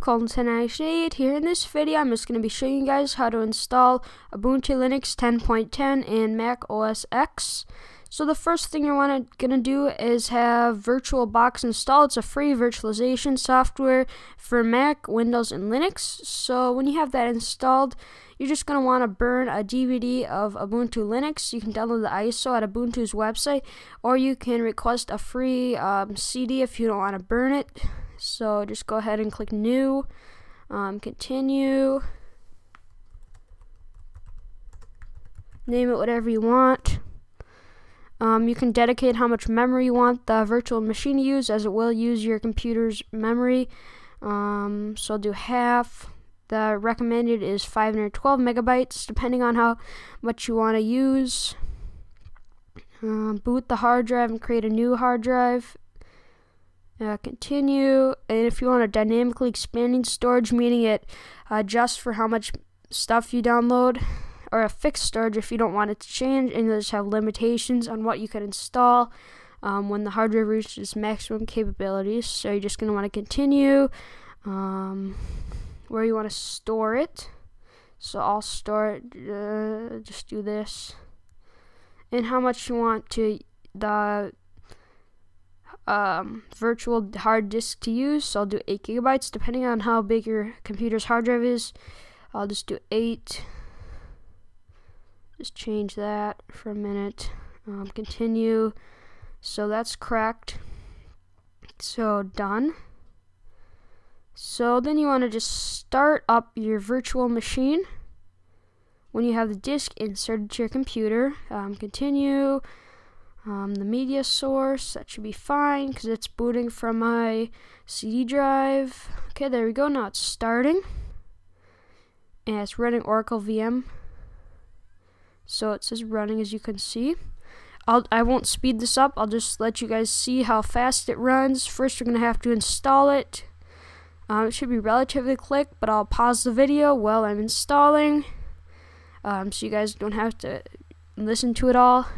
Colton 10.10. Here in this video, I'm just going to be showing you guys how to install Ubuntu Linux 10.10 and Mac OS X. So the first thing you're gonna do is have VirtualBox installed. It's a free virtualization software for Mac, Windows, and Linux. So when you have that installed, you're just gonna want to burn a DVD of Ubuntu Linux. You can download the ISO at Ubuntu's website, or you can request a free CD if you don't want to burn it. So just go ahead and click New, Continue, name it whatever you want. You can dedicate how much memory you want the virtual machine to use, as it will use your computer's memory. So I'll do half. The recommended is 512 megabytes, depending on how much you want to use. Boot the hard drive and create a new hard drive. Continue. And if you want a dynamically expanding storage, meaning it adjusts for how much stuff you download, or a fixed storage if you don't want it to change, and you just have limitations on what you can install when the hard drive reaches maximum capabilities. So you're just going to want to continue where you want to store it. So I'll store it, just do this, and how much you want to the virtual hard disk to use. So I'll do 8 gigabytes depending on how big your computer's hard drive is. I'll just do 8. Just change that for a minute. Continue. So that's correct. So done. So then you want to just start up your virtual machine when you have the disk inserted to your computer. Continue. The media source, that should be fine because it's booting from my CD drive. Okay, there we go. Now it's starting. And it's running Oracle VM. So it says running, as you can see. I won't speed this up. I'll just let you guys see how fast it runs. First, you're going to have to install it. It should be relatively quick, but I'll pause the video while I'm installing, so you guys don't have to listen to it all.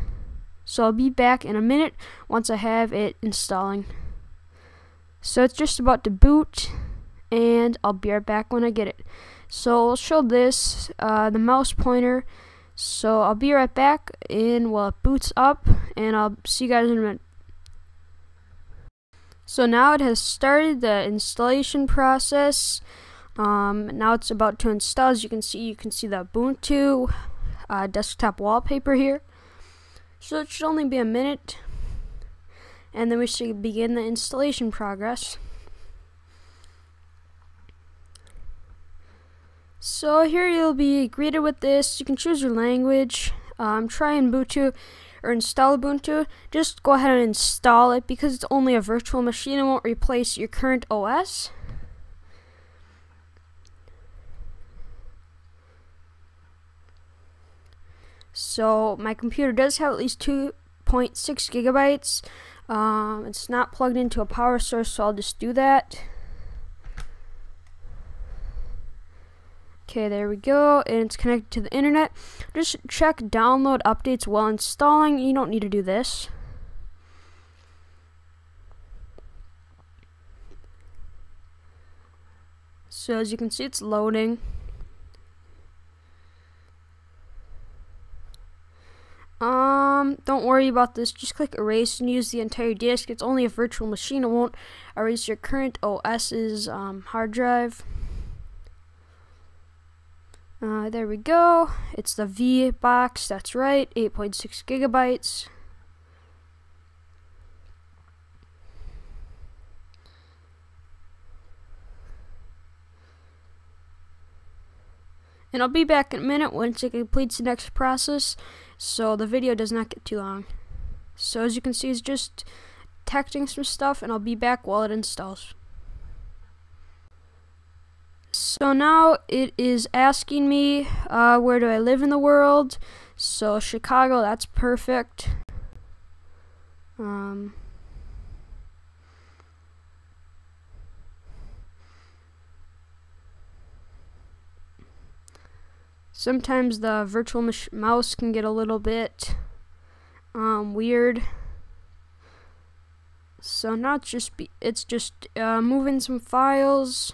So I'll be back in a minute once I have it installing. So it's just about to boot, and I'll be right back when I get it. So I'll show this, the mouse pointer. So I'll be right back while it boots up, and I'll see you guys in a minute. So now it has started the installation process. Now it's about to install. As you can see the Ubuntu desktop wallpaper here. So it should only be a minute, and then we should begin the installation progress. So here you'll be greeted with this. You can choose your language. Try Ubuntu or install Ubuntu. Just go ahead and install it because it's only a virtual machine. It won't replace your current OS. So my computer does have at least 2.6 gigabytes. It's not plugged into a power source, so I'll just do that. Okay, there we go, and it's connected to the internet. Just check download updates while installing. You don't need to do this. So as you can see, it's loading. Don't worry about this. Just click erase and use the entire disk. It's only a virtual machine. It won't erase your current OS's hard drive. There we go. It's the V box, that's right, 8.6 gigabytes. And I'll be back in a minute once it completes the next process, so the video does not get too long. So as you can see, it's just detecting some stuff, and I'll be back while it installs. So now it is asking me where do I live in the world. So Chicago, that's perfect. Sometimes the virtual mouse can get a little bit weird. So now it's just moving some files.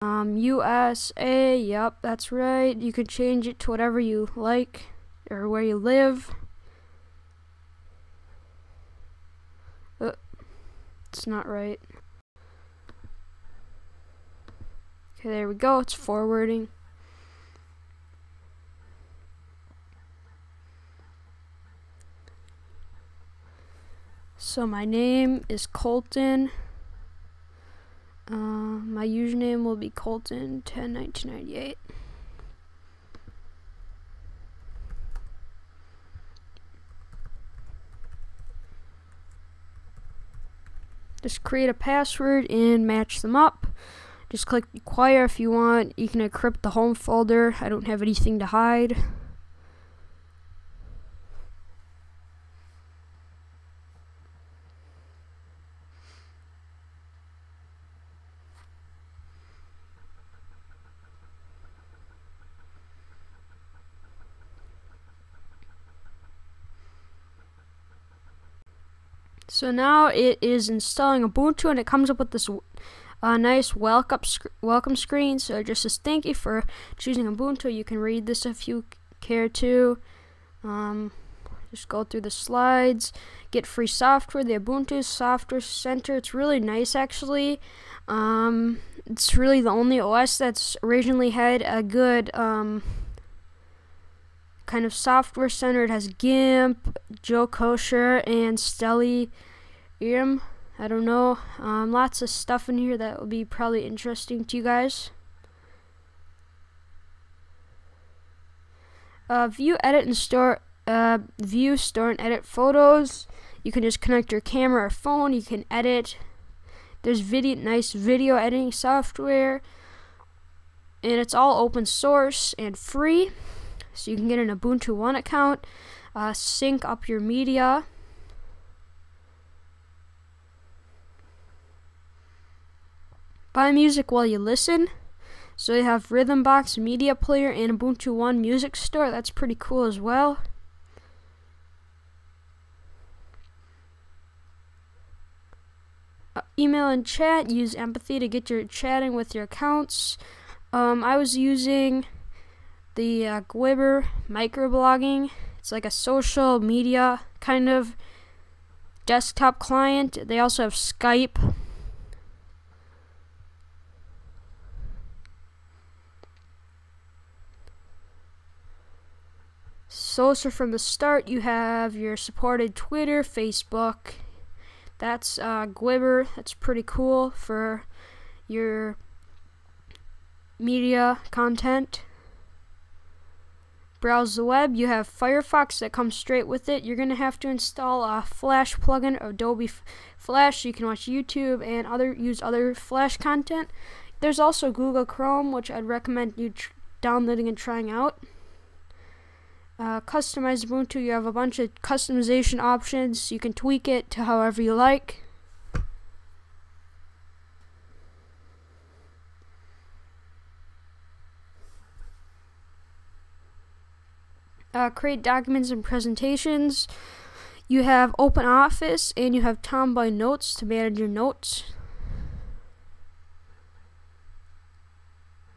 USA, yep, that's right. You can change it to whatever you like or where you live. It's not right. Okay, there we go. It's forwarding. So my name is Colton. My username will be Colton 10.1998. Just create a password and match them up. Just click acquire if you want. You can encrypt the home folder. I don't have anything to hide. So now it is installing Ubuntu, and it comes up with this nice welcome screen. So it just says thank you for choosing Ubuntu. You can read this if you care to. Just go through the slides. Get free software. The Ubuntu Software Center. It's really nice, actually. It's really the only OS that's originally had a good kind of software center. It has GIMP, Joe Kosher, and Stellium. I don't know. Lots of stuff in here that will be probably interesting to you guys. View, edit, and store. View, store, and edit photos. You can just connect your camera or phone. You can edit. There's nice video editing software, and it's all open source and free. So you can get an Ubuntu One account, sync up your media. Buy music while you listen. So you have Rhythm Box, Media Player, and Ubuntu One Music Store. That's pretty cool as well. Email and chat. Use Empathy to get your chatting with your accounts. I was using the Gwibber microblogging. It's like a social media kind of desktop client. They also have Skype. So from the start, you have your supported Twitter, Facebook. That's Gwibber. That's pretty cool for your media content. Browse the web. You have Firefox that comes straight with it. You're going to have to install a Flash plugin, Adobe Flash, so you can watch YouTube and use other Flash content. There's also Google Chrome, which I'd recommend you downloading and trying out. Customize Ubuntu. You have a bunch of customization options. You can tweak it to however you like. Create documents and presentations. You have OpenOffice and you have Tomboy Notes to manage your notes.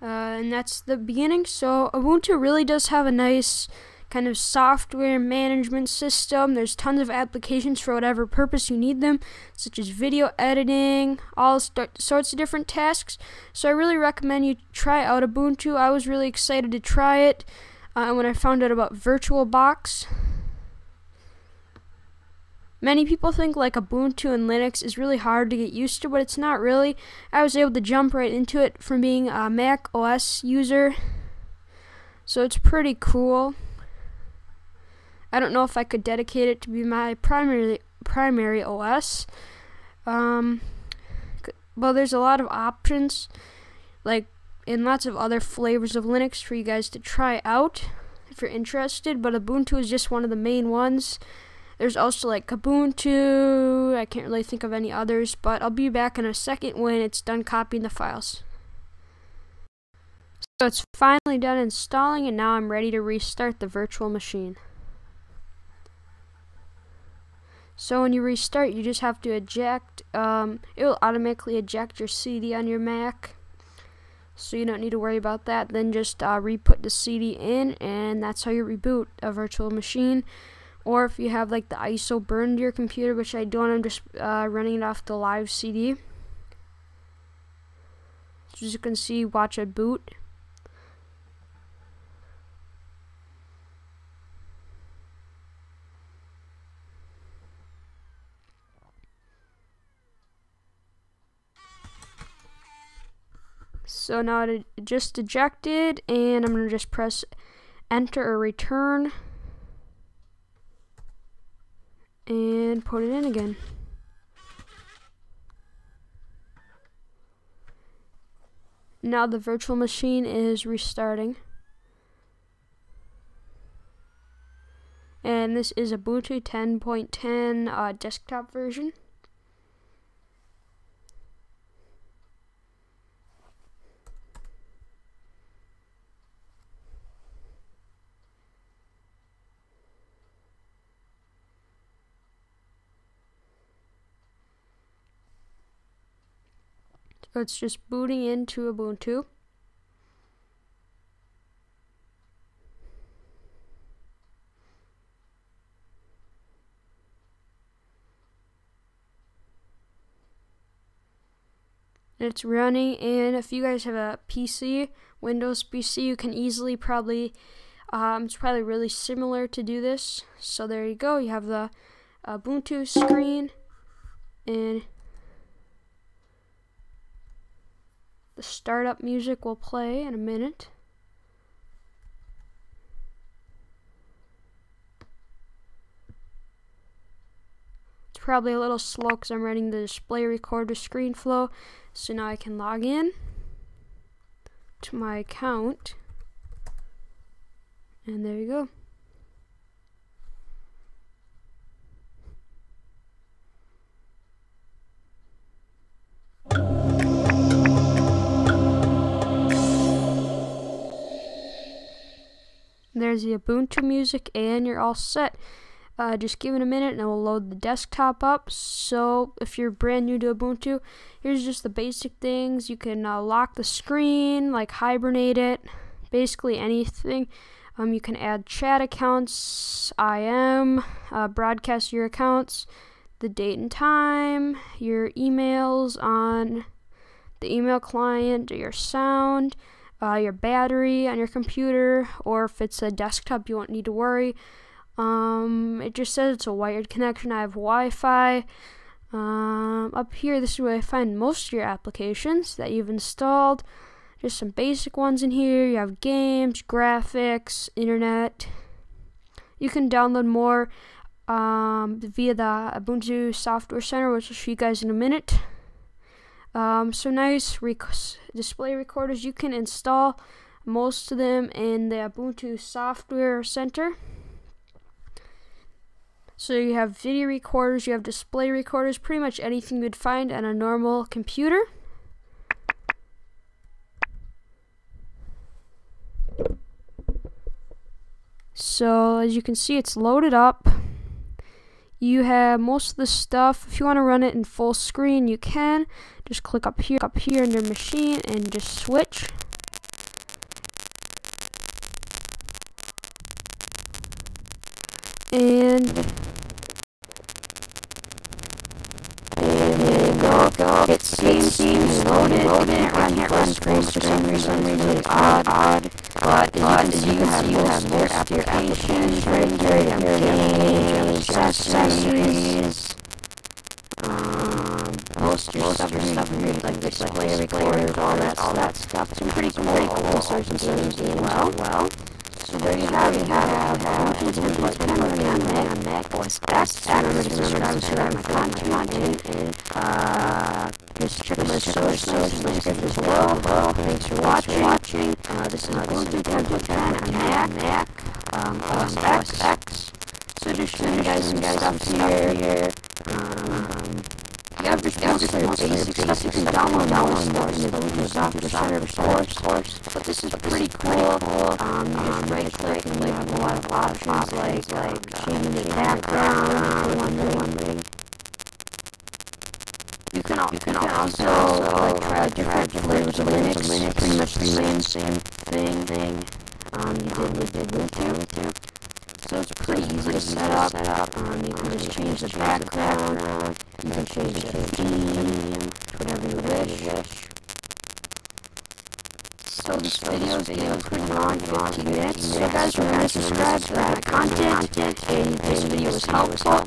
And that's the beginning. So Ubuntu really does have a nice kind of software management system. There's tons of applications for whatever purpose you need them, such as video editing, all sorts of different tasks. So I really recommend you try out Ubuntu. I was really excited to try it when I found out about VirtualBox. Many people think like Ubuntu and Linux is really hard to get used to, but it's not really. I was able to jump right into it from being a Mac OS user, so it's pretty cool. I don't know if I could dedicate it to be my primary OS. Well, there's a lot of options, like, and lots of other flavors of Linux for you guys to try out if you're interested, but Ubuntu is just one of the main ones. There's also like Ubuntu. I can't really think of any others, but I'll be back in a second when it's done copying the files. So it's finally done installing, and now I'm ready to restart the virtual machine. So when you restart, you just have to eject. It will automatically eject your CD on your Mac. so you don't need to worry about that. Then just re-put the CD in, and that's how you reboot a virtual machine. Or if you have like the ISO burned to your computer, which I don't, I'm just running it off the live CD. So as you can see, watch it boot. So now it just ejected, and I'm going to just press enter or return and put it in again. Now the virtual machine is restarting. And this is Ubuntu 10.10 desktop version. So it's just booting into Ubuntu. It's running, and if you guys have a PC, Windows PC, you can easily probably, it's probably really similar to do this. So there you go, you have the Ubuntu screen, and the startup music will play in a minute. It's probably a little slow because I'm running the display recorder screen flow. So now I can log in to my account, and there you go. There's the Ubuntu music, and you're all set. Just give it a minute and it will load the desktop up. So if you're brand new to Ubuntu, here's just the basic things. You can lock the screen, like hibernate it, basically anything. You can add chat accounts, IM, broadcast your accounts, the date and time, your emails on the email client, your sound, your battery on your computer, or if it's a desktop, you won't need to worry. It just says it's a wired connection. I have Wi-Fi. Up here, this is where I find most of your applications that you've installed. Just some basic ones in here. You have games, graphics, internet. You can download more via the Ubuntu Software Center, which I'll show you guys in a minute. So nice display recorders. You can install most of them in the Ubuntu Software Center. So you have video recorders, you have display recorders, pretty much anything you'd find on a normal computer. So as you can see, it's loaded up. You have most of the stuff. If you want to run it in full screen, you can. Just click up here in your machine and just switch. And go. It seems loaded. It can't run full screen for some reason. It's odd. But as you can see, you have most of your applications right here. You have games, accessories, most of your stuff in here, like display recorder, all that stuff. It's pretty cool. Search engines as well. So there you have Ubuntu 10.10 on Mac OS X. Remember to subscribe to my content, and just check my sources linked as well. Thanks for watching. This is Ubuntu 10.10 on Mac OS X. So just showing you guys some stuff here. You have just basic stuff. You can download more in the Ubuntu Software Center, of course. But this is pretty cool. You just right-click and you have a lot of options like changing the background, wondering. You can You can also try different flavors of Linux, pretty much the same thing you did with Ubuntu. So it's pretty easy to set up. You can just change the background. You can change the theme, whatever you wish. So this video is getting pretty long, 15 minutes. So guys, remember to subscribe to my content. And if this video was helpful,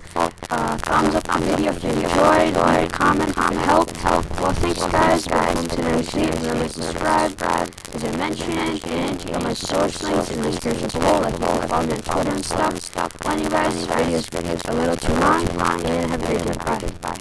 thumbs up the video if you enjoyed. Leave a comment if it helped. Well, thanks guys. Welcome to the receipt. Remember to subscribe, as I mentioned, and check out my social links in the description below. Like, follow me on Twitter and stuff. Well, anyways, this video is a little too long, and have a great day. Bye.